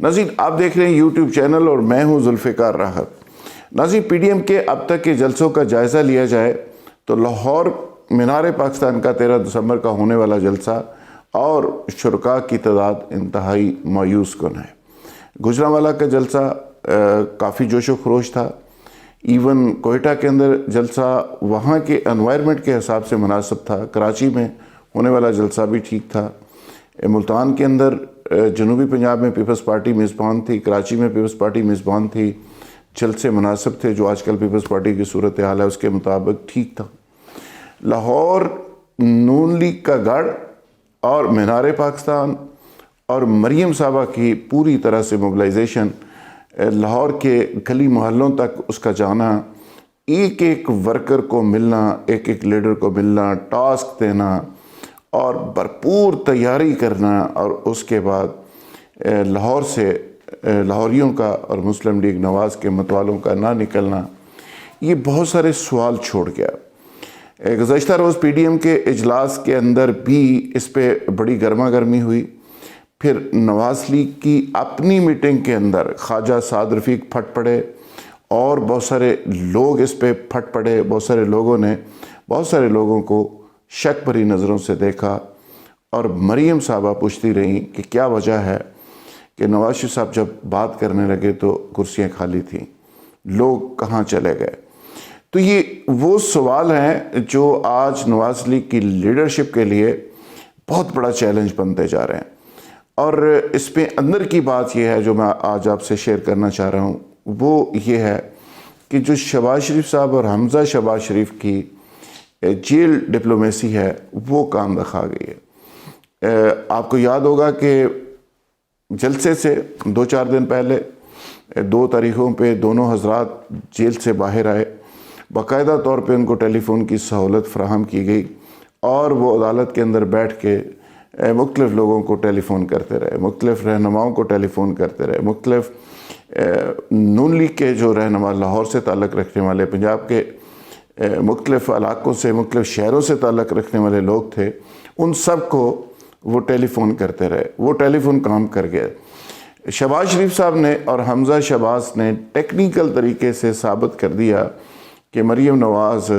ناظرین آپ دیکھ رہے ہیں یوٹیوب چینل اور میں ہوں ذوالفقار راحت۔ ناظرین پی ڈی ایم کے اب تک کے جلسوں کا جائزہ لیا جائے تو لاہور مینار پاکستان کا 13 دسمبر کا ہونے والا جلسہ اور شرکاء کی تعداد انتہائی مایوس کن ہے۔ گجرانوالہ کا جلسہ کافی جوش و خروش تھا، ایون کوئٹہ کے اندر جلسہ وہاں کے انوائرمنٹ کے حساب سے مناسب تھا، کراچی میں ہونے والا جلسہ بھی ٹھیک تھا، ملتان کے اندر جنوبی پنجاب میں پیپلز پارٹی میزبان تھی، کراچی میں پیپلز پارٹی میزبان تھی، جلسے مناسب تھے، جو آج کل پیپلز پارٹی کی صورتحال ہے اس کے مطابق ٹھیک تھا۔ لاہور نون لیگ کا گڑھ اور مینار پاکستان اور مریم صاحبہ کی پوری طرح سے موبلائزیشن، لاہور کے گلی محلوں تک اس کا جانا، ایک ایک ورکر کو ملنا، ایک ایک لیڈر کو ملنا، ٹاسک دینا اور بھرپور تیاری کرنا، اور اس کے بعد لاہور سے لاہوریوں کا اور مسلم لیگ نواز کے متوالوں کا نہ نکلنا، یہ بہت سارے سوال چھوڑ گیا۔ گزشتہ روز پی ڈی ایم کے اجلاس کے اندر بھی اس پہ بڑی گرما گرمی ہوئی۔ پھر نواز لیگ کی اپنی میٹنگ کے اندر خواجہ سعد رفیق پھٹ پڑے اور بہت سارے لوگ اس پہ پھٹ پڑے۔ بہت سارے لوگوں نے بہت سارے لوگوں کو شک بھری نظروں سے دیکھا، اور مریم صاحبہ پوچھتی رہیں کہ کیا وجہ ہے کہ نواز شریف صاحب جب بات کرنے لگے تو کرسیاں خالی تھیں، لوگ کہاں چلے گئے؟ تو یہ وہ سوال ہیں جو آج نواز لیگ کی لیڈرشپ کے لیے بہت بڑا چیلنج بنتے جا رہے ہیں۔ اور اس پہ اندر کی بات یہ ہے جو میں آج آپ سے شیئر کرنا چاہ رہا ہوں، وہ یہ ہے کہ جو شہباز شریف صاحب اور حمزہ شہباز شریف کی جیل ڈپلومیسی ہے وہ کام دکھا گئی ہے۔ آپ کو یاد ہوگا کہ جلسے سے 2-4 دن پہلے 2 تاریخوں پہ دونوں حضرات جیل سے باہر آئے، باقاعدہ طور پہ ان کو ٹیلی فون کی سہولت فراہم کی گئی، اور وہ عدالت کے اندر بیٹھ کے مختلف لوگوں کو ٹیلی فون کرتے رہے، مختلف رہنماؤں کو ٹیلی فون کرتے رہے، مختلف نون لیگ کے جو رہنما لاہور سے تعلق رکھنے والے، پنجاب کے مختلف علاقوں سے، مختلف شہروں سے تعلق رکھنے والے لوگ تھے، ان سب کو وہ ٹیلی فون کرتے رہے۔ وہ ٹیلی فون کام کر گئے۔ شہباز شریف صاحب نے اور حمزہ شہباز نے ٹیکنیکل طریقے سے ثابت کر دیا کہ مریم نواز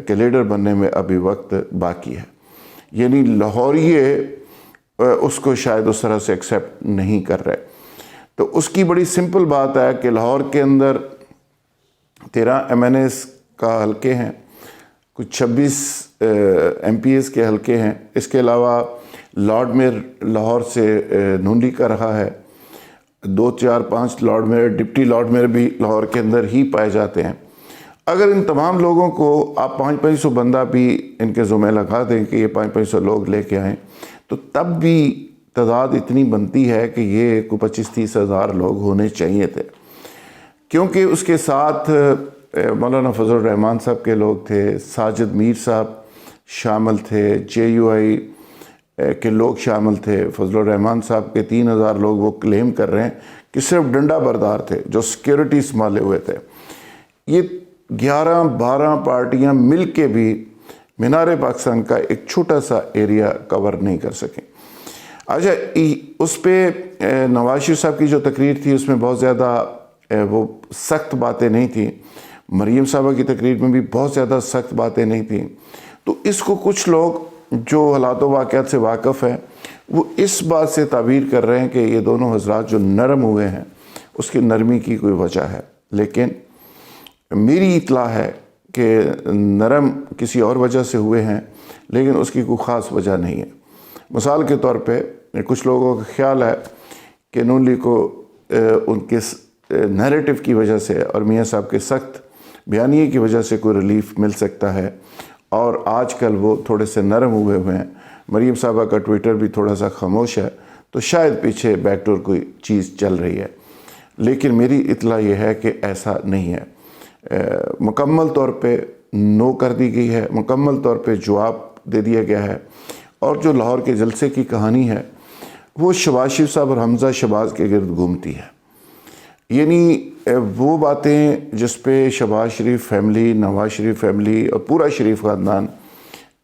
کے لیڈر بننے میں ابھی وقت باقی ہے، یعنی لاہوریے اس کو شاید اس طرح سے ایکسیپٹ نہیں کر رہے۔ تو اس کی بڑی سمپل بات ہے کہ لاہور کے اندر 13 ایم این ایز کا حلقے ہیں، کچھ 26 ایم پی ایز کے حلقے ہیں، اس کے علاوہ لارڈ میئر لاہور سے نون لیگ کا رہا ہے، 2 4 5 lord mayor, deputy lord mayor بھی لاہور کے اندر ہی پائے جاتے ہیں۔ اگر ان تمام لوگوں کو آپ 500-500 بندہ بھی ان کے ذمہ لگا دیں کہ یہ 500-500 لوگ لے کے آئیں، تو تب بھی تعداد اتنی بنتی ہے کہ یہ کوئی 25-30 ہزار لوگ ہونے چاہیے تھے، کیونکہ اس کے ساتھ مولانا فضل الرحمان صاحب کے لوگ تھے، ساجد میر صاحب شامل تھے، جے یو آئی کے لوگ شامل تھے۔ فضل الرحمان صاحب کے 3000 لوگ وہ کلیم کر رہے ہیں کہ صرف ڈنڈا بردار تھے جو سیکیورٹی سنبھالے ہوئے تھے۔ یہ 11-12 پارٹیاں مل کے بھی مینار پاکستان کا ایک چھوٹا سا ایریا کور نہیں کر سکیں۔ اچھا، اس پہ نواز شریف صاحب کی جو تقریر تھی اس میں بہت زیادہ وہ سخت باتیں نہیں تھیں، مریم صاحبہ کی تقریر میں بھی بہت زیادہ سخت باتیں نہیں تھیں۔ تو اس کو کچھ لوگ جو حالات و واقعات سے واقف ہیں وہ اس بات سے تعبیر کر رہے ہیں کہ یہ دونوں حضرات جو نرم ہوئے ہیں اس کی نرمی کی کوئی وجہ ہے، لیکن میری اطلاع ہے کہ نرم کسی اور وجہ سے ہوئے ہیں، لیکن اس کی کوئی خاص وجہ نہیں ہے۔ مثال کے طور پہ کچھ لوگوں کا خیال ہے کہ نون لیگ کو ان کے نیریٹو کی وجہ سے اور میاں صاحب کے سخت بیانیے کی وجہ سے کوئی ریلیف مل سکتا ہے، اور آج کل وہ تھوڑے سے نرم ہوئے ہیں۔ مریم صاحبہ کا ٹویٹر بھی تھوڑا سا خاموش ہے، تو شاید پیچھے بیک ڈور کوئی چیز چل رہی ہے، لیکن میری اطلاع یہ ہے کہ ایسا نہیں ہے۔ مکمل طور پہ نو کر دی گئی ہے، مکمل طور پہ جواب دے دیا گیا ہے، اور جو لاہور کے جلسے کی کہانی ہے وہ شہباز شریف صاحب اور حمزہ شہباز کے گرد گھومتی ہے۔ یعنی وہ باتیں جس پہ شہباز شریف فیملی، نواز شریف فیملی اور پورا شریف خاندان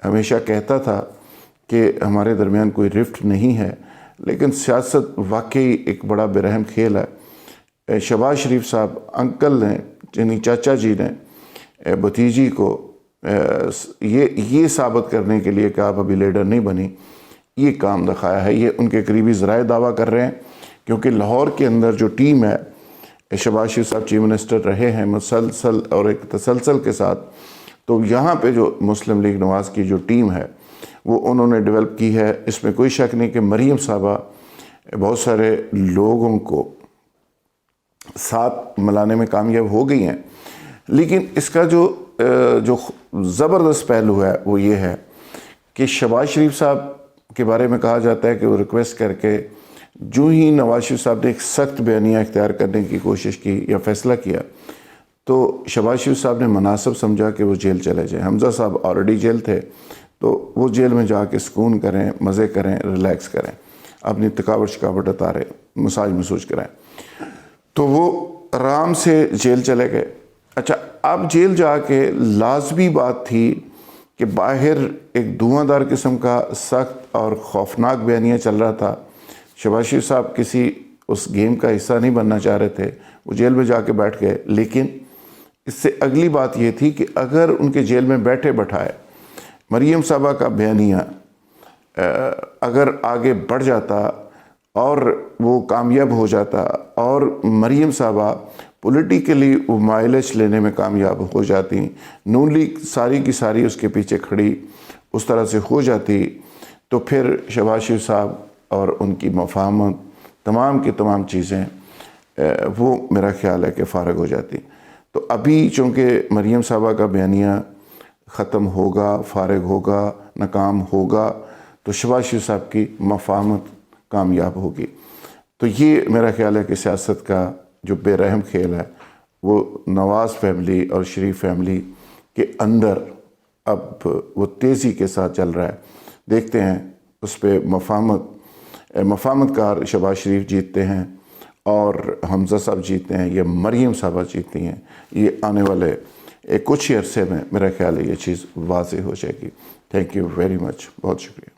ہمیشہ کہتا تھا کہ ہمارے درمیان کوئی رفٹ نہیں ہے، لیکن سیاست واقعی ایک بڑا برہم کھیل ہے۔ شہباز شریف صاحب انکل نے یعنی چاچا جی نے بھتیجی کو یہ ثابت کرنے کے لیے کہ آپ ابھی لیڈر نہیں بنی، یہ کام دکھایا ہے۔ یہ ان کے قریبی ذرائع دعویٰ کر رہے ہیں، کیونکہ لاہور کے اندر جو ٹیم ہے، شہباز شریف صاحب چیف منسٹر رہے ہیں مسلسل اور ایک تسلسل کے ساتھ، تو یہاں پہ جو مسلم لیگ نواز کی جو ٹیم ہے وہ انہوں نے ڈیولپ کی ہے۔ اس میں کوئی شک نہیں کہ مریم صاحبہ بہت سارے لوگوں کو ساتھ ملانے میں کامیاب ہو گئی ہیں، لیکن اس کا جو زبردست پہلو ہے وہ یہ ہے کہ شہباز شریف صاحب کے بارے میں کہا جاتا ہے کہ وہ ریکویسٹ کر کے جو ہی نواز شریف صاحب نے ایک سخت بیانیہ اختیار کرنے کی کوشش کی یا فیصلہ کیا تو شہباز شریف صاحب نے مناسب سمجھا کہ وہ جیل چلے جائیں۔ حمزہ صاحب آلریڈی جیل تھے، تو وہ جیل میں جا کے سکون کریں، مزے کریں، ریلیکس کریں، اپنی تھکاوٹ شکاوٹ اتاریں، مساج کریں، تو وہ آرام سے جیل چلے گئے۔ اچھا، اب جیل جا کے لازمی بات تھی کہ باہر ایک دھواں دار قسم کا سخت اور خوفناک بیانیہ چل رہا تھا۔ شہباز شریف صاحب کسی اس گیم کا حصہ نہیں بننا چاہ رہے تھے، وہ جیل میں جا کے بیٹھ گئے، لیکن اس سے اگلی بات یہ تھی کہ اگر ان کے جیل میں بیٹھے بٹھائے مریم صاحبہ کا بیانیہ اگر آگے بڑھ جاتا اور وہ کامیاب ہو جاتا اور مریم صاحبہ پولیٹیکلی وہ مائلیج لینے میں کامیاب ہو جاتی، نون لیگ ساری کی ساری اس کے پیچھے کھڑی اس طرح سے ہو جاتی، تو پھر شہباز شریف صاحب اور ان کی مفاہمت تمام کی تمام چیزیں وہ میرا خیال ہے کہ فارغ ہو جاتی۔ تو ابھی چونکہ مریم صاحبہ کا بیانیہ ختم ہوگا، فارغ ہوگا، ناکام ہوگا، تو شہباز شریف صاحب کی مفاہمت کامیاب ہوگی۔ تو یہ میرا خیال ہے کہ سیاست کا جو بے رحم کھیل ہے وہ نواز فیملی اور شریف فیملی کے اندر اب وہ تیزی کے ساتھ چل رہا ہے۔ دیکھتے ہیں اس پہ مفاہمت کار شہباز شریف جیتتے ہیں اور حمزہ صاحب جیتتے ہیں یا مریم صاحبہ جیتتی ہیں، یہ آنے والے کچھ ہی عرصے میں میرا خیال ہے یہ چیز واضح ہو جائے گی۔ تھینک یو ویری مچ، بہت شکریہ۔